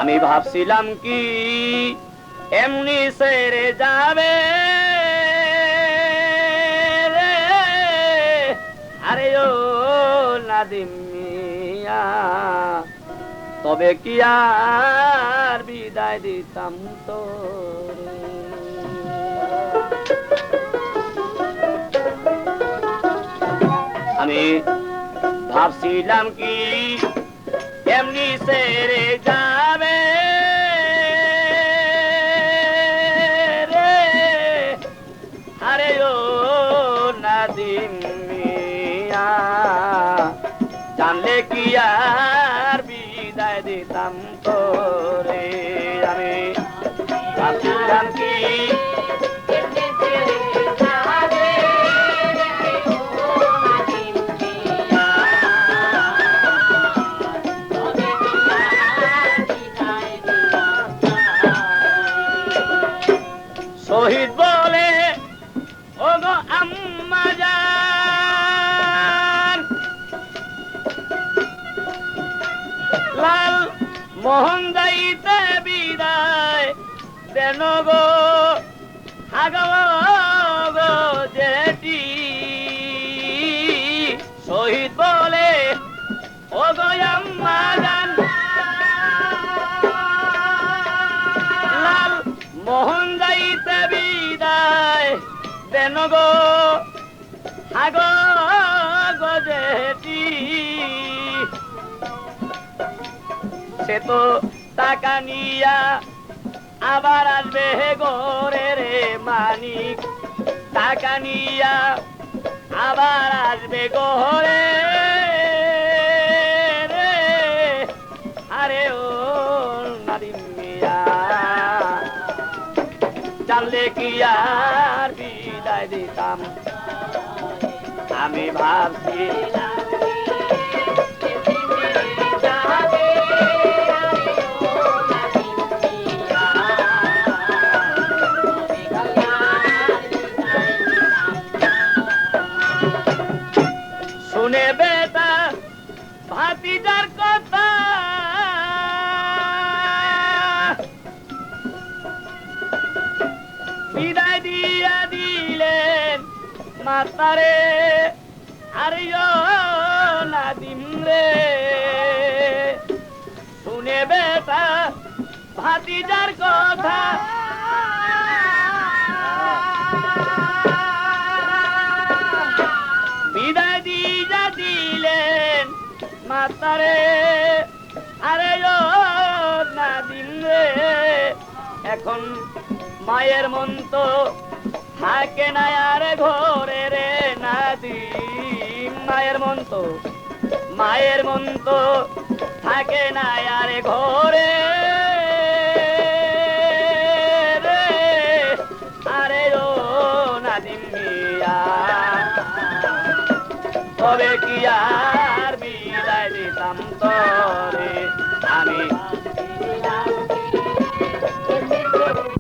আমি ভাবছিলাম কি এমনি ছেড়ে যাবে রে, আরে ও নাদিম মিয়া, তবে কি আর বিদায় দিতাম তোরে। আমি ভাবছিলাম কি এমনি ছেড়ে যাবে রে, আরে ও নাদিম মিয়া, জানলে কি আর বিদায় দিতাম তোরে। আমি ভাবছিলাম কি শহীদ বলে ও গো আম্মা জান, লাল মোহন যাইতে বিদায় দেন গো আগো গো জেঠি। শহীদ বলে ও গো আম্মা জান, লাল মোহন যাইতে বিদায় দেন গো আগো গো জেঠি। সে তো টাকা নিয়া আবার আসবে ঘরে রে মানিক, টাকা নিয়া আবার আসবে ঘরে রে, আরে ও নাদিম মিয়া, জানলে কি আর বিদায় দিতাম। আমি ভাবছিলাম শুনে বেটা ভাতিজার কথা, বিদায় দিয়া দিলেন মাতারে, আরে ও নাদিম রে। শুনে বেটা ভাতিজার কথা, বিদায় দিয়া দিলেন মাতারে, আরে ও নাদিম রে। এখন মায়ের মন তো থাকে না আর ঘরে রে নাদিম, মায়ের মন তো থাকে না আর ঘরে রে, আরে ও নাদিম মিয়া, তবে কি আর বিদায় দিতাম তোরে। আমি